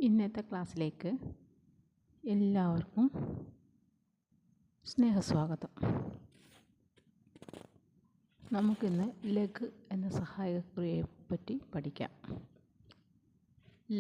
ഇന്നത്തെ ക്ലാസ്സിലേക്ക് എല്ലാവർക്കും സ്നേഹസ്വാഗതം. നമുക്കിന്ന് ലഘ് എന്ന സഹായക്രിയയെ പറ്റി പഠിക്കാം.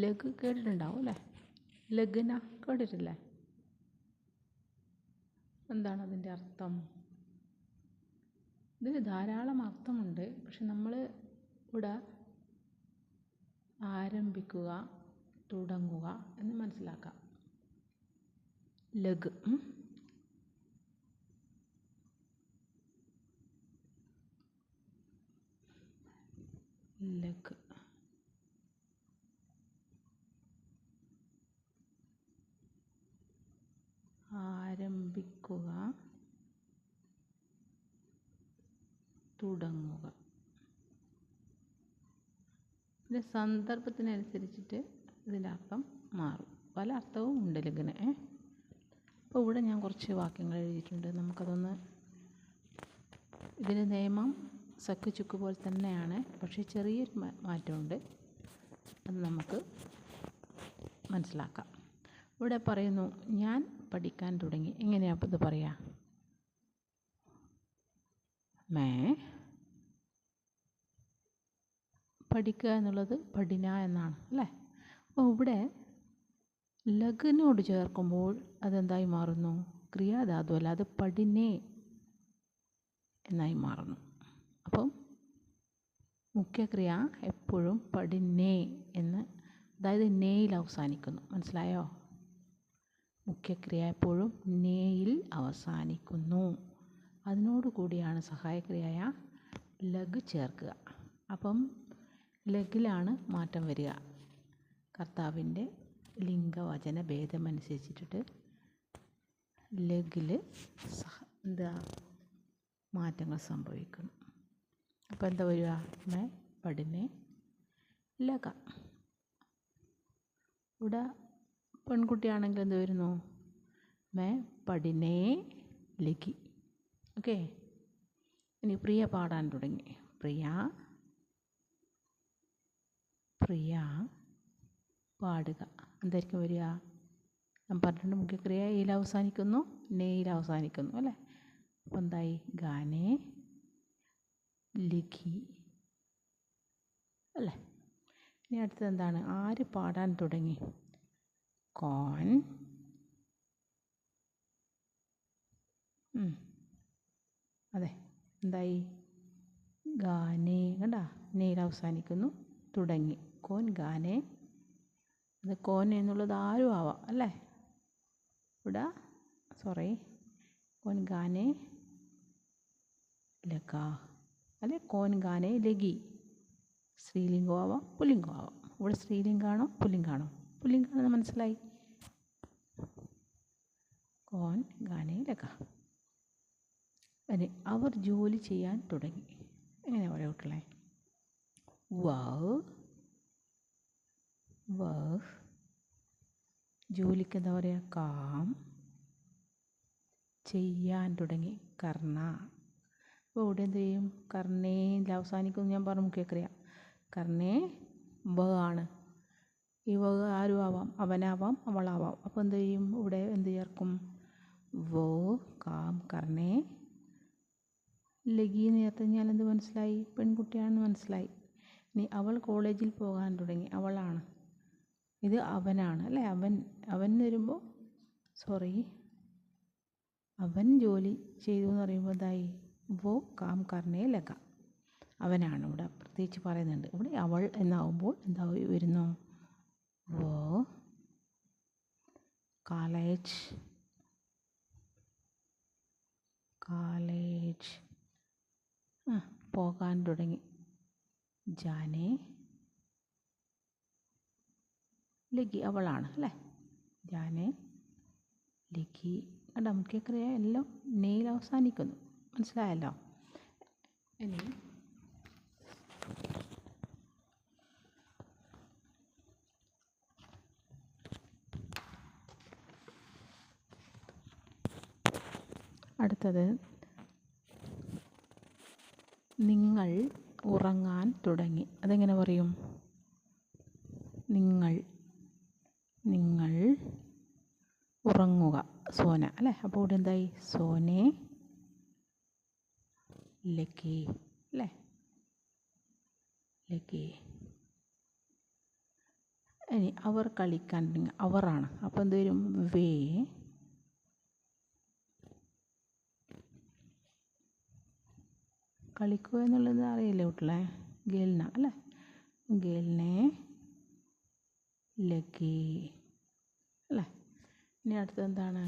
ലഘ് കേട്ടിട്ടുണ്ടാവും അല്ലേ? ലഘ്ന കേട്ടിട്ടില്ലേ? എന്താണ് അതിൻ്റെ അർത്ഥം? ഇതിന് ധാരാളം അർത്ഥമുണ്ട്. പക്ഷെ നമ്മൾ ഇവിടെ ആരംഭിക്കുക, തുടങ്ങുക എന്ന് മനസ്സിലാക്കാം. ലഘ് ലഘ് ആരംഭിക്കുക, തുടങ്ങുക. ഇതിൻ്റെ സന്ദർഭത്തിനനുസരിച്ചിട്ട് ഇതിൻ്റെ അർത്ഥം മാറും. പല അർത്ഥവും ഉണ്ട് ലഘിന്. അപ്പോൾ ഇവിടെ ഞാൻ കുറച്ച് വാക്യങ്ങൾ എഴുതിയിട്ടുണ്ട്. നമുക്കതൊന്ന്, ഇതിൻ്റെ നിയമം സക്ക് ചുക്ക് പോലെ തന്നെയാണ്, പക്ഷേ ചെറിയൊരു മാറ്റമുണ്ട്. അത് നമുക്ക് മനസ്സിലാക്കാം. ഇവിടെ പറയുന്നു, ഞാൻ പഠിക്കാൻ തുടങ്ങി. എങ്ങനെയാണ് ഇത് പറയുക? മേ പഠിക്കുക എന്നുള്ളത് പഠിന എന്നാണ് അല്ലേ? അപ്പോൾ ഇവിടെ ലഘിനോട് ചേർക്കുമ്പോൾ അതെന്തായി മാറുന്നു? ക്രിയാധാതു അല്ല, അത് പഠിനേ എന്നായി മാറുന്നു. അപ്പം മുഖ്യക്രിയ എപ്പോഴും പഠിനേ എന്ന്, അതായത് നേയിൽ അവസാനിക്കുന്നു. മനസ്സിലായോ? മുഖ്യക്രിയ എപ്പോഴും നേയിൽ അവസാനിക്കുന്നു. അതിനോട് കൂടിയാണ് സഹായക്രിയയായ ലഘ് ചേർക്കുക. അപ്പം ലഘിലാണ് മാറ്റം വരിക. കർത്താവിൻ്റെ ലിംഗവചന ഭേദമനുസരിച്ചിട്ട് ലഘിൽ എന്താ മാറ്റങ്ങൾ സംഭവിക്കുന്നു. അപ്പോൾ എന്താ വരിക? മേ പഠിനെ ലഘ. ഇവിടെ പെൺകുട്ടിയാണെങ്കിൽ എന്ത് വരുന്നു? മേ പഠിനേ ലഘി. ഓക്കെ. ഇനി പ്രിയ പാടാൻ തുടങ്ങി. പ്രിയ പ്രിയ പാടുക. എന്തായിരിക്കും വരിക? ഞാൻ പറഞ്ഞിട്ടുണ്ട്, മുഖ്യക്രിയ യിൽ അവസാനിക്കുന്നു, നെയിൽ അവസാനിക്കുന്നു അല്ലേ? അപ്പോൾ എന്തായി? ഗാനേ ലിഖി അല്ലേ? ഇനി അടുത്തത് എന്താണ്? ആര് പാടാൻ തുടങ്ങി? കോൻ അതെ, എന്തായി? ഗാനേ. കണ്ടാ? നെയിൽ അവസാനിക്കുന്നു, തുടങ്ങി. കോൻ ഗാനേ. അത് കോൻ എന്നുള്ളത് ആരും ആവാം അല്ലേ? ഇവിടെ കോൻ ഗാനേ ലഗ അല്ലെ? കോൻ ഗാനേ ലഗി. സ്ത്രീലിംഗം ആവാം, പുല്ലിംഗം ആവാം. ഇവിടെ സ്ത്രീലിംഗാണോ പുല്ലിംഗാണോ? പുല്ലിംഗാണെന്ന് മനസ്സിലായി. കോൻ ഗാനേ ലഗ. അതെ, അവർ ജോലി ചെയ്യാൻ തുടങ്ങി. എങ്ങനെയാണ് പറയാ കുട്ടികളെ? വഹ് ജോലിക്ക് എന്താ പറയുക? കാം. ചെയ്യാൻ തുടങ്ങി കർണ. അപ്പോൾ ഇവിടെ എന്ത് ചെയ്യും? കർണേയിൽ അവസാനിക്കും. ഞാൻ പറഞ്ഞു മുഖ്യക്രിയ. കർണേ വ ആണ്. ഈ വ ആരും ആവാം, അവനാവാം, അവളാവാം. അപ്പോൾ എന്ത് ചെയ്യും? ഇവിടെ എന്ത് ചേർക്കും? വോ കാം കർണേ ലഗി എന്ന് ചേർത്ത് കഴിഞ്ഞാൽ എന്ത് മനസ്സിലായി? പെൺകുട്ടിയാണെന്ന് മനസ്സിലായി. ഇനി അവൾ കോളേജിൽ പോകാൻ തുടങ്ങി. അവളാണ്. ഇത് അവനാണ് അല്ലേ? അവൻ വരുമ്പോൾ അവൻ ജോലി ചെയ്തു എന്ന് പറയുമ്പോൾ എന്തായി? വോ കാം കർണേ ലഗ. അവനാണ്. ഇവിടെ പ്രത്യേകിച്ച് പറയുന്നുണ്ട്. ഇവിടെ അവൾ എന്നാവുമ്പോൾ എന്താ വരുന്നു? വോ കോളേജ് പോകാൻ തുടങ്ങി. ജാനേ ലഗി. അവളാണ് അല്ലേ? ജാനേ ലഗി. കണ്ട? മുഖ്യക്രിയ എല്ലാം നെയിൽ അവസാനിക്കുന്നു. മനസ്സിലായല്ലോ? ഇനി അടുത്തത്, നിങ്ങൾ ഉറങ്ങാൻ തുടങ്ങി. അതെങ്ങനെ പറയും? നിങ്ങൾ ഉറങ്ങുക, സോന അല്ലേ. അപ്പോൾ ഇവിടെ എന്തായി? സോനെ ലഗി അല്ലേ, ലഗി. ഇനി അവർ കളിക്കാൻ തുടങ്ങി, അവറാണ്. അപ്പോൾ എന്ത് വരും? വേ കളിക്കുക എന്നുള്ളത് അറിയില്ലേ കുട്ടികളെ? ഗേൽന അല്ലേ, ഗേൽനെ ലഗി അല്ലേ. ഇനി അടുത്തത് എന്താണ്?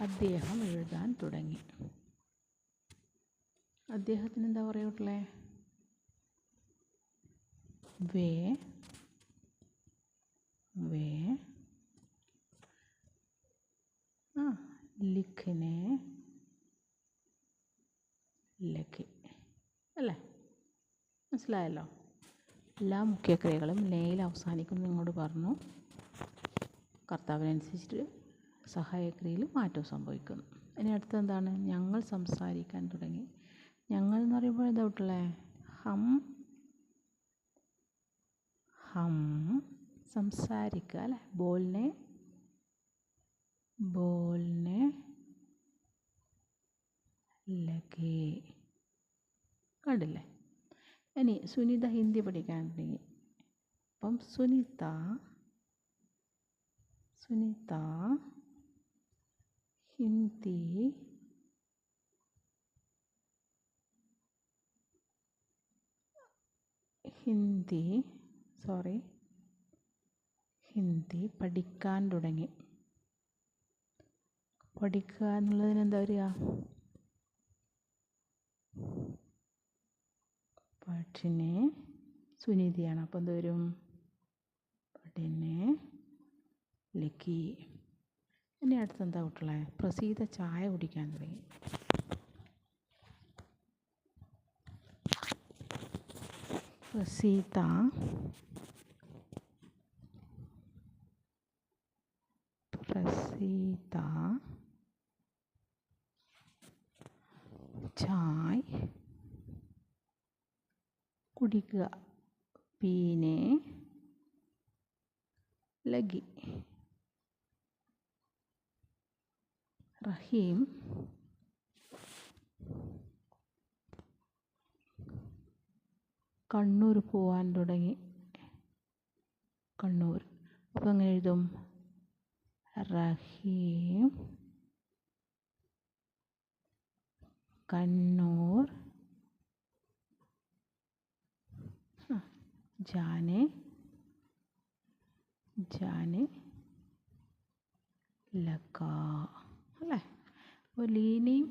അദ്ദേഹം എഴുതാൻ തുടങ്ങി. അദ്ദേഹത്തിന് എന്താ പറയുക കുട്ടികളെ? വേ വേ ലിഖ്നെ ലഗി അല്ലേ. മനസ്സിലായല്ലോ? എല്ലാ മുഖ്യക്രിയകളും ലേയിൽ അവസാനിക്കും നിങ്ങളോട് പറഞ്ഞു. കർത്താവിനനുസരിച്ചിട്ട് സഹായക്രിയയിൽ മാറ്റം സംഭവിക്കുന്നു. ഇനി അടുത്തത് എന്താണ്? ഞങ്ങൾ സംസാരിക്കാൻ തുടങ്ങി. ഞങ്ങൾ എന്ന് പറയുമ്പോൾ എന്താ കുട്ടികളെ? ഹം ഹം സംസാരിക്കുക അല്ലേ. ബോൾനെ ബോൾനെ ലഗേ. കണ്ടില്ലേ? ഇനി സുനിത ഹിന്ദി പഠിക്കാൻ തുടങ്ങി. അപ്പം സുനിത ഹിന്ദി ഹിന്ദി പഠിക്കാൻ തുടങ്ങി. പഠിക്കുക എന്നുള്ളതിന് എന്താ വരിക? പഠിനെ സുനിതയാണ്. അപ്പോൾ എന്ത് വരും? പഠിനെ ലഗി. ഇനി അടുത്ത് എന്താ കുട്ടികളെ? പ്രസീത ചായ കുടിക്കാൻ തുടങ്ങി. പ്രസീത ചായ കുടിക്കുക. പീനെ ലഗി. റഹീം കണ്ണൂർ പോവാൻ തുടങ്ങി. കണ്ണൂർ. അപ്പോൾ എങ്ങനെ എഴുതും? റഹീം കണ്ണൂർ जाने लगा അല്ലേ. അപ്പോൾ ലീനയും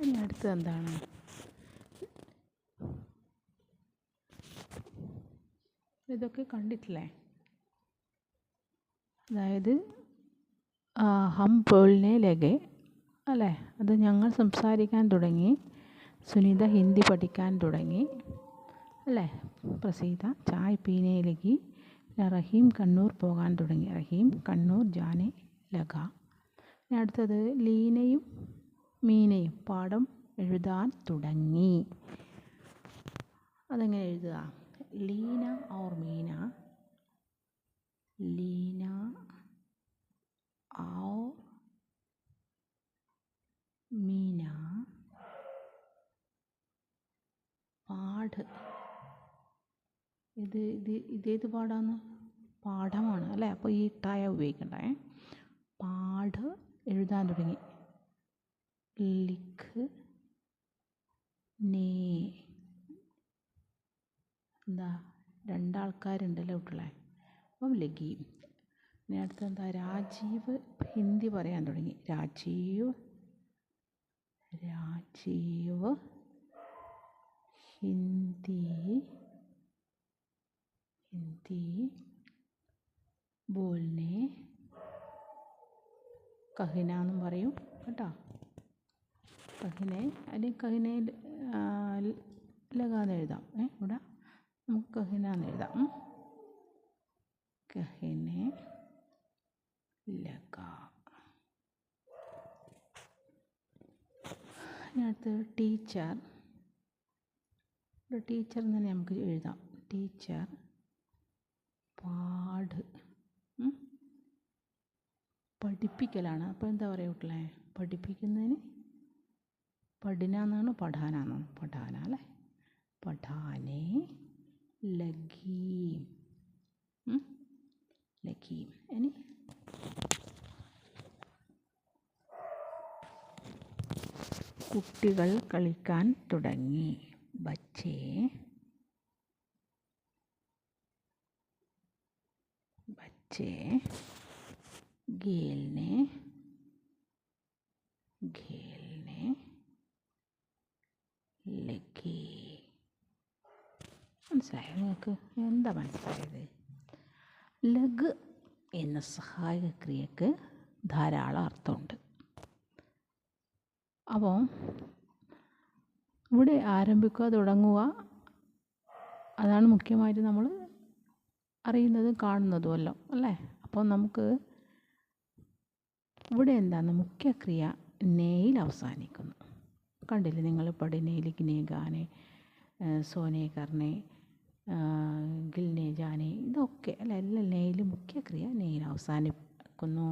ഇനി അടുത്തത് എന്താണ്? ഇതൊക്കെ കണ്ടിട്ടില്ലേ? അതായത് ഹം ബോൾനെ ലഗെ അല്ലേ, അത് ഞങ്ങൾ സംസാരിക്കാൻ തുടങ്ങി. സുനിത ഹിന്ദി പഠിക്കാൻ തുടങ്ങി അല്ലേ. പ്രസീത ചായ് പീനെ ലഗി. റഹീം കണ്ണൂർ പോകാൻ തുടങ്ങി. റഹീം കണ്ണൂർ ജാനെ ലഗ. ഇനി അടുത്തത് ലീനയും മീനയും പാഠം എഴുതാൻ തുടങ്ങി. അതെങ്ങനെ എഴുതുക? ലീന और मीना लीना और मीना पाठ ഇതേത് പാഠമാണ്? പാഠമാണ് അല്ലേ? അപ്പോൾ ഈ ടായ ഉപയോഗിക്കണ്ടേ. പാഠ് എഴുതാൻ തുടങ്ങി. ലിഖ് നേ. എന്താ, രണ്ടാൾക്കാരുണ്ടല്ലോ കുട്ടികളെ. അപ്പം ലഗി. ഇനി അടുത്ത എന്താ? രാജീവ് ഹിന്ദി പറയാൻ തുടങ്ങി. രാജീവ് ഹിന്ദി ബോൾനെ കഹിന എന്നും പറയും കേട്ടോ. കഹിനെ അല്ലെങ്കിൽ കഹിനെ ലഗാന്ന് എഴുതാം. ഇവിടെ നമുക്ക് കഹിന എന്ന് എഴുതാം. കഹിനെ ലഗ. അതിനകത്ത് ടീച്ചർ. ടീച്ചർ എന്ന് തന്നെ നമുക്ക് എഴുതാം. ടീച്ചർ പാഠ്. പഠിപ്പിക്കലാണ്. അപ്പോൾ എന്താ പറയുക കുട്ടികളെ? പഠിപ്പിക്കുന്നതിന് പഠന എന്നാണ് പഠാന എന്നാണ്? പഠാന അല്ലേ. പഠാനെ ലഗീം. ലഗീം. ഇനി കുട്ടികൾ കളിക്കാൻ തുടങ്ങി. ബച്ചേ ഖേൽനെ ലഗേ. മനസ്സിലായോ നിങ്ങൾക്ക്? എന്താ മനസ്സിലായത്? ലഗ് എന്ന സഹായക ക്രിയക്ക് ധാരാളം അർത്ഥമുണ്ട്. അപ്പോൾ ഇവിടെ ആരംഭിക്കുക, തുടങ്ങുക, അതാണ് മുഖ്യമായിട്ട് നമ്മൾ അറിയുന്നതും കാണുന്നതുമല്ലോ അല്ലേ. അപ്പോൾ നമുക്ക് ഇവിടെ എന്താണ്? മുഖ്യക്രിയ നെയിൽ അവസാനിക്കുന്നു. കണ്ടില്ലേ നിങ്ങൾ? പഠിനെ, ലിഖ്നെ, ഗാനെ, സോനെ, കർണെ, ഗിൽനെ, ജാനെ, ഇതൊക്കെ അല്ല, എല്ലാം നെയിൽ. മുഖ്യക്രിയ നെയിൽ അവസാനിക്കുന്നു.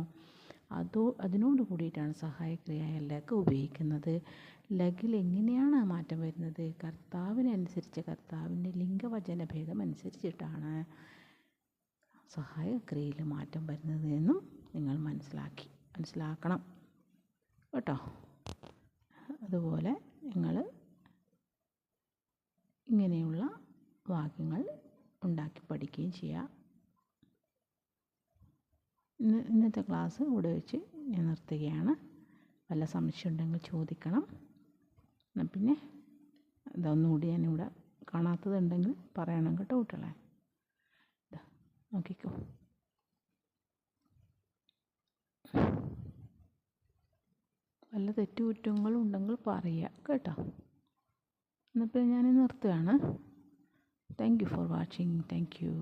അതിനോട് കൂടിയിട്ടാണ് സഹായക്രിയ ലഗ് ഉപയോഗിക്കുന്നത്. ലഗിൽ എങ്ങനെയാണ് മാറ്റം വരുന്നത്? കർത്താവിനനുസരിച്ച്, കർത്താവിൻ്റെ ലിംഗവചന ഭേദം അനുസരിച്ചിട്ടാണ് സഹായക്രിയയിൽ മാറ്റം വരുന്നത് എന്നും നിങ്ങൾ മനസ്സിലാക്കണം കേട്ടോ. അതുപോലെ നിങ്ങൾ ഇങ്ങനെയുള്ള വാക്യങ്ങൾ ഉണ്ടാക്കി പഠിക്കുകയും ചെയ്യുക. ഇന്നത്തെ ക്ലാസ് ഇവിടെ വെച്ച് ഞാൻ നിർത്തുകയാണ്. വല്ല സംശയം ഉണ്ടെങ്കിൽ ചോദിക്കണം. എന്നാൽ പിന്നെ ഇതൊന്നുകൂടി ഞാനിവിടെ കാണാത്തതുണ്ടെങ്കിൽ പറയണം കേട്ടോ കുട്ടികളെ. നോക്കിക്കോ. വല്ല തെറ്റുകുറ്റങ്ങളും ഉണ്ടെങ്കിൽ പറയുക കേട്ടോ. എന്നിട്ട് ഞാൻ നിർത്തുകയാണ്. Thank you for watching. Thank you.